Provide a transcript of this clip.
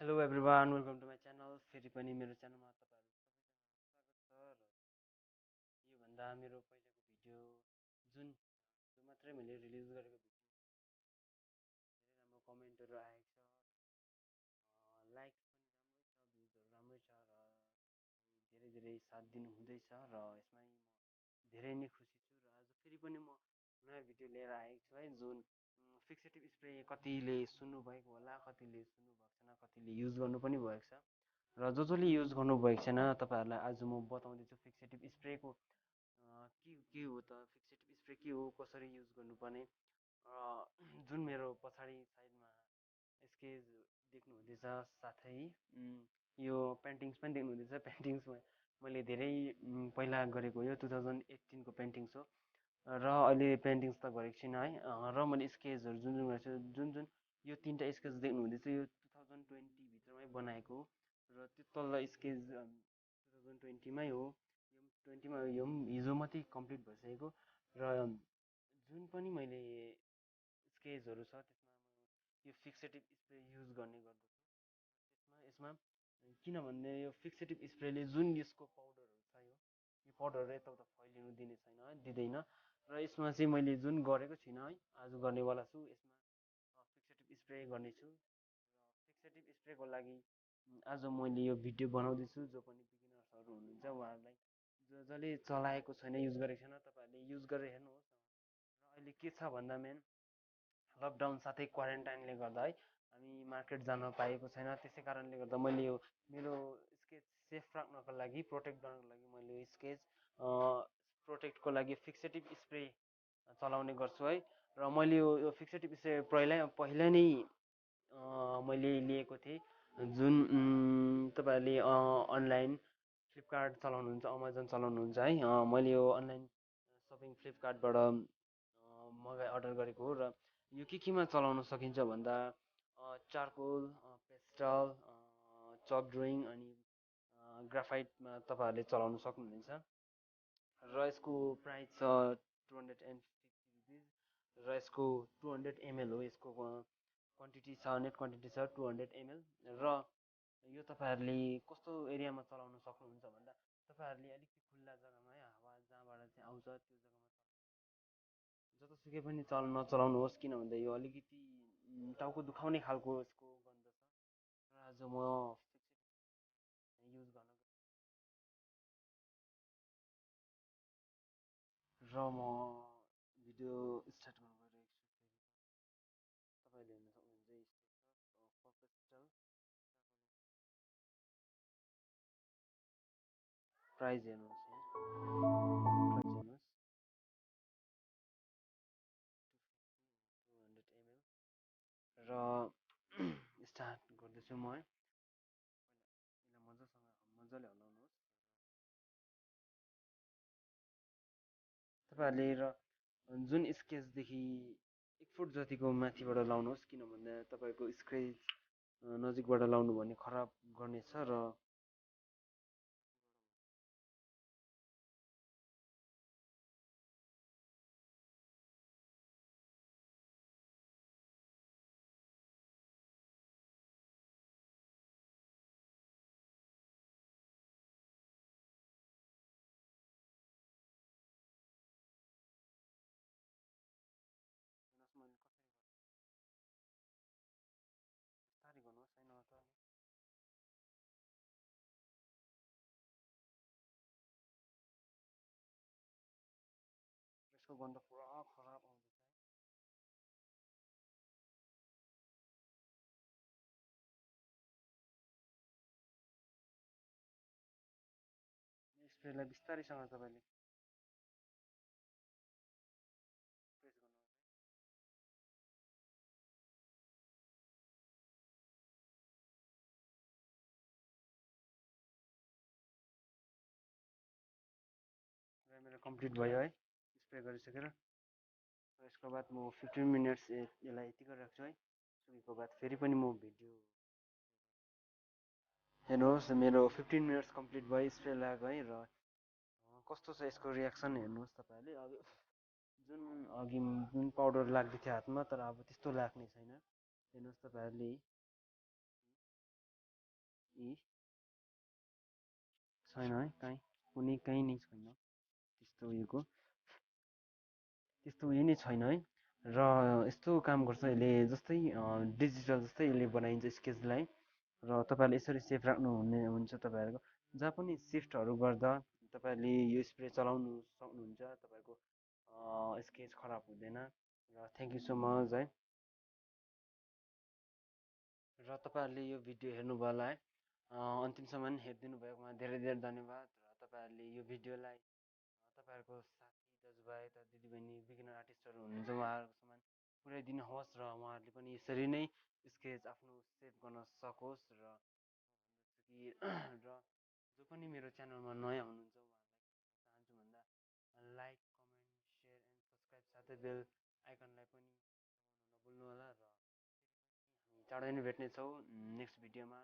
Hello everyone welcome to my channel फेरि पनि मेरो च्यानलमा तपाईँहरू सबैजनालाई स्वागत छ र योभन्दा मेरो पहिलाको भिडियो जुन हिजो मात्रै मैले रिलिज गरेको भिडियो धेरै राम्रो कमेन्टहरू आएको छ लाइक पनि राम्रै छ भ्युजहरू राम्रै छ र धेरै धेरै साथ दिनु हुँदैछ र यसमै म धेरै नै खुसी छु र आज फेरि पनि म नयाँ भिडियो लिएर आएको छु है जुन फिक्सेटिभ स्प्रे कतिले सुन्नुभएको होला कतिले सुन्नुभएको छैन कतिले युज गर्नु पनि भएको छ र जसले युज गर्नुभएको छैन तपाईँहरूलाई आज म बताउँदैछु फिक्सेटिभ स्प्रेको के हो त फिक्सेटिभ स्प्रे के हो कसरी युज गर्नुपर्ने जुन मेरो पछाडि साइडमा स्केच देख्नु हुँदैछ साथै यो पेन्टिङ्स पनि देख्नु हुँदैछ पेन्टिङ्समा मैले धेरै पहिला गरेको यो 2018 को पेन्टिङ्स हो र अहिले पेन्टिङ्स त गरेको छैन है र मैले स्केचहरू जुन जुन गरेको छु जुन यो तिनवटा स्केच देख्नु हुँदैछ यो 2020 भित्रमै बनाएको र त्यो तल्लो स्केच 2020मै हो यो 20मा यो हिजो मात्रै कम्प्लिट भइसकेको र जुन पनि मैले स्केचहरू छ त्यसमा म यो फिक्सेटिभ स्प्रे युज गर्ने गर्दछु यसमा किनभने यो फिक्सेटिभ स्प्रेले जुन यसको पाउडरहरू छ यो पाउडरहरू यताउता फैलिनु दिने छैन है दिँदैन र यसमा चाहिँ मैले जुन गरेको छुइनँ है आज गर्नेवाला छु यसमा फिक्सेटिभ स्प्रे गर्नेछु र फिक्सेटिभ स्प्रेको लागि आज मैले यो भिडियो बनाउँदैछु जो पनि बिगिनर्सहरू हुनुहुन्छ उहाँहरूलाई जसले चलाएको छैन युज गरेको छैन तपाईँहरूले युज गरेर हेर्नुहोस् र अहिले के छ भन्दा मेन लकडाउन साथै क्वारेन्टाइनले गर्दा है हामी मार्केट जान पाएको छैन त्यसै कारणले गर्दा मैले यो मेरो स्केच सेफ राख्नको लागि प्रोटेक्ट गर्नको लागि मैले यो स्केच प्रोटेक्टको लागि फिक्सेटिभ स्प्रे चलाउने गर्छु है र मैले यो फिक्सेटिभ स्प्रे पहिला नै मैले लिएको थिएँ जुन तपाईँहरूले अनलाइन फ्लिपकार्ट चलाउनुहुन्छ अमेजन चलाउनुहुन्छ है मैले यो अनलाइन सपिङ फ्लिपकार्टबाट अर्डर गरेको हो र यो केमा चलाउन सकिन्छ भन्दा चारकोल पेस्टल चक ड्रइङ अनि ग्राफाइटमा तपाईँहरूले चलाउन सक्नुहुनेछ र यसको प्राइस छ 250 रुपिज र यसको 200 ml हो यसको क्वान्टिटी छ नेट क्वान्टिटी छ 200 ml र यो तपाईँहरूले कस्तो एरियामा चलाउन सक्नुहुन्छ भन्दा तपाईँहरूले अलिकति खुल्ला जग्गामा है हावा जहाँबाट चाहिँ आउँछ त्यो जग्गामा जतासुकै पनि नचलाउनुहोस् किन भन्दा यो अलिकति टाउको दुखाउने खालको यसको गन्ध छ र आज म युज गर्न र म भिडियो स्टार्ट गर्न गइरहेको छु तपाईँले हेर्न सक्नुहुन्छ यस्तो छ पर्पेस्टल प्राइस हेर्नुहोस् प्राइस हेर्नुहोस् 200 ml र स्टार्ट गर्दैछु म है पहिला मजाले हल्लाउनुहोस् तपाईँहरूले र जुन स्केचदेखि 1 फुट जतिको माथिबाट लाउनुहोस् किन भन्दा तपाईँको स्केच नजिकबाट लाउनु भने खराब गर्नेछ र मैले कसरी बिस्तारै गर्नुहोस् होइन त यसको गन्ध पुरा खराब आउँदैछ है स्प्रेलाई बिस्तारैसँग तपाईँले प्रेस गर्नुहोस् र मेरो कम्प्लिट भयो है स्प्रे गरिसकेर र यसको बाद म 15 मिनट्स यसलाई यति गरेर राख्छु है सुकेको बाद फेरि पनि म भिडियो हेर्नुहोस् मेरो 15 मिनट्स कम्प्लिट भयो स्प्रे लगाएको है र कस्तो छ यसको रियाक्सन हेर्नुहोस् तपाईँहरूले अघि जुन पाउडर लाग्दै थियो हातमा तर अब त्यस्तो लाग्ने छैन हेर्नुहोस् तपाईँहरूले यी छैन है, कहीँ नै छैन त्यस्तो उयोको, त्यस्तो उयो नै छैन है। र यस्तो काम गर्छ यसले, जस्तै डिजिटल जस्तै यसले बनाइन्छ स्केचलाई। र तपाईँहरूले यसरी सेफ राख्नु हुन्छ तपाईँहरूको जहाँ पनि सिफ्टहरू गर्दा तपाईँहरूले यो स्प्रे चलाउनु सक्नुहुन्छ, तपाईँको स्केच खराब हुँदैन। र थ्याङ्क यू सो मच है। र तपाईँहरूले यो भिडियो हेर्नुभयो होला है, अन्तिमसम्म हेरिदिनु भएकोमा धेरै धेरै धन्यवाद। र तपाईँहरूले यो भिडियोलाई तपाईँहरूको साथी दाजुभाइ त दिदीबहिनी बिगिनर आर्टिस्टहरू हुनुहुन्छ उहाँहरूकोसम्म पुर्याइदिनुहोस्, र उहाँहरूले पनि यसरी नै स्केच आफ्नो सेभ गर्न सकोस्। र भन्छु कि र जो पनि मेरो च्यानलमा नयाँ हुनुहुन्छ उहाँहरूलाई चाहन्छु भन्दा like comment share and subscribe साथै बेल आइकनलाई पनि दबाउनु नभुल्नु होला। र हामी चाँडै नै भेट्नेछौँ नेक्स्ट भिडियोमा।